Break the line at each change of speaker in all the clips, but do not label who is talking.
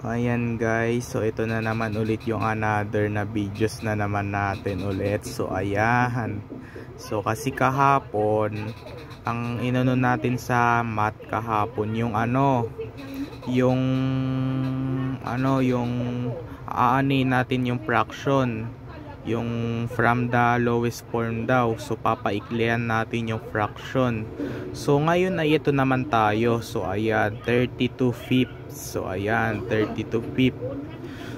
Ayan guys, so ito na naman ulit yung another na videos na naman natin ulit. So ayan, so kasi kahapon ang inano natin sa math kahapon yung yung aanin natin yung fraction, yung from the lowest form daw. So papaiklihan natin yung fraction. So ngayon ay ito naman tayo. So ayan, 32/5. So ayan, 32/5.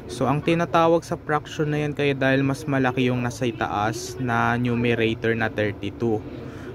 So ang tinatawag sa fraction na yan kaya dahil mas malaki yung nasa itaas na numerator na 32,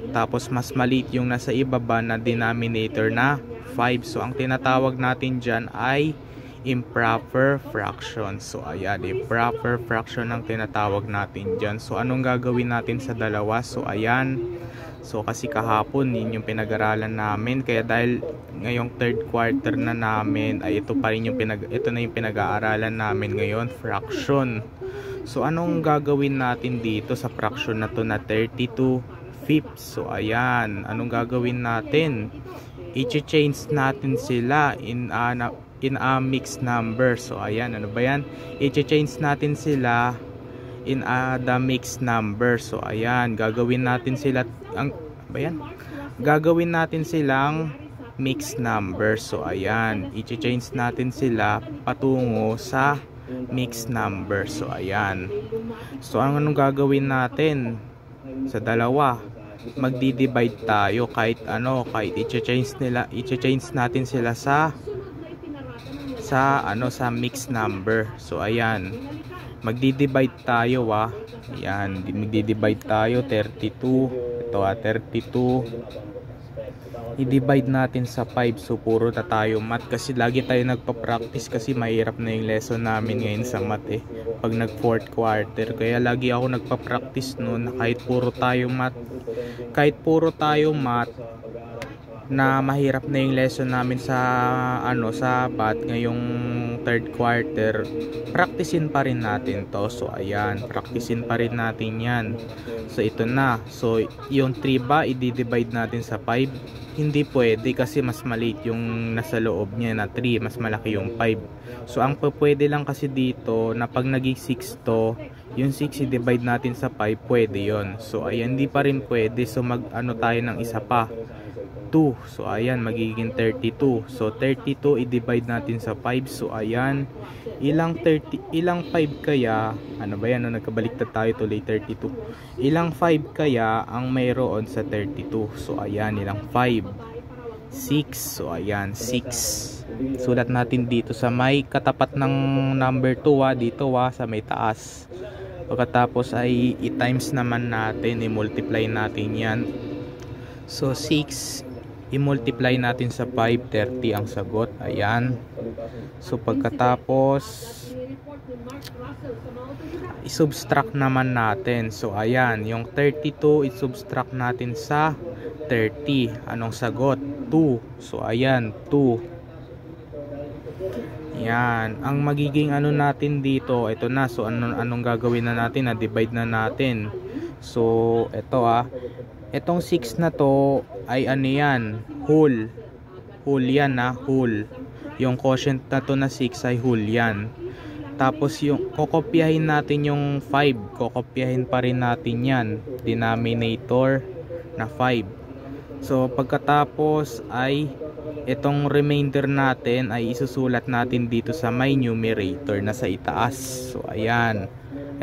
tapos mas maliit yung nasa ibaba na denominator na 5. So ang tinatawag natin dyan ay improper fraction. So ayan, improper fraction ang tinatawag natin dyan. So anong gagawin natin sa dalawa? So ayan, so kasi kahapon yun yung pinag-aralan namin, kaya dahil ngayong third quarter na namin ay ito pa rin yung ito na yung pinag-aaralan namin ngayon, fraction. So anong gagawin natin dito sa fraction na to na 32/5? So ayan, anong gagawin natin? I-change natin sila in a mixed number. So ayan, ano ba yan? I-change natin sila in the mixed number. So ayan, gagawin natin sila gagawin natin silang mixed number. So ayan, i-change natin sila patungo sa mixed number. So ayan, so anong gagawin natin sa dalawa? Magdi-divide tayo kahit i-change natin sila sa mixed number. So ayan, magdi-divide tayo Ayan, magdi-divide tayo 32. Ito 32. I-divide natin sa 5. So puro na tayo math kasi lagi tayo nagpa-practice kasi mahirap na yung lesson namin ngayon sa math pag nag fourth quarter. Kaya lagi ako nagpa-practice noon kahit puro tayo math na mahirap na yung lesson namin sa math ngayong third quarter, practicein pa rin natin to. So ayan, practicein pa rin natin yan. So ito na, so yung 3 ba i-divide natin sa 5? Hindi pwede kasi mas maliit yung nasa loob niya na 3, mas malaki yung 5. So ang pwede lang kasi dito na pag naging 6 to, yung 6 i-divide natin sa 5, pwede yon. So ayan, hindi pa rin pwede. So tayo ng isa pa, 2. So ayan, magiging 32. So 32 i-divide natin sa 5. So ayan, ilang 5 kaya, ano ba yan, nagkabaliktad tayo tuloy, 32. Ilang 5 kaya ang mayroon sa 32? So ayan, ilang 5? 6. So ayan, 6. Sulat natin dito sa may katapat ng number 2 dito sa may taas. Pagkatapos ay i-times naman natin, i-multiply natin yan. So 6 i-multiply natin sa 5, 30 ang sagot. Ayan. So pagkatapos i-subtract naman natin. So ayan, yung 32 i-subtract natin sa 30. Anong sagot? 2. So ayan, 2. Yan, ang magiging natin dito, ito na. So anong gagawin na natin? Divide na natin. So ito etong 6 na to ay yan, whole yan whole. Yung quotient na to na 6 ay whole yan. Tapos yung kokopyahin natin yung 5, kokopyahin pa rin natin yan, denominator na 5. So pagkatapos ay itong remainder natin ay isusulat natin dito sa may numerator na sa itaas. So ayan,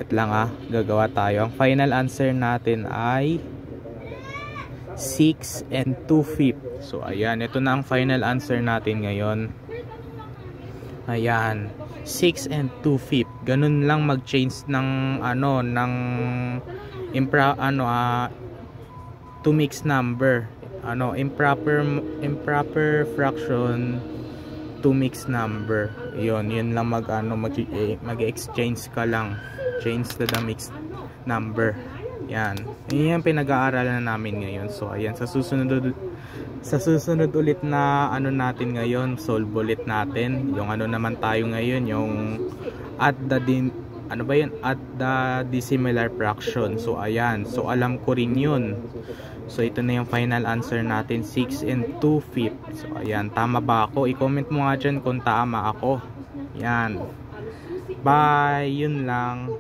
ito lang gagawa tayo. Ang final answer natin ay 6 and 2/5. So ayan, ito na ang final answer natin ngayon. Ayan, 6 and 2/5. Ganun lang mag-change ng to mixed number. Improper fraction to mixed number. Yun lang mag-exchange ka lang. Change to the mixed number. Yan. Yan pinag-aaralan namin ngayon. So ayan, sa susunod ulit na natin ngayon, solve ulit natin. Yung naman tayo ngayon, yung at the dissimilar fraction. So ayan, so alam ko rin yun. So ito na yung final answer natin, 6 and 2/5. So ayan, tama ba ako? I-comment mo nga dyan kung tama ako. Yan. Bye. Yun lang.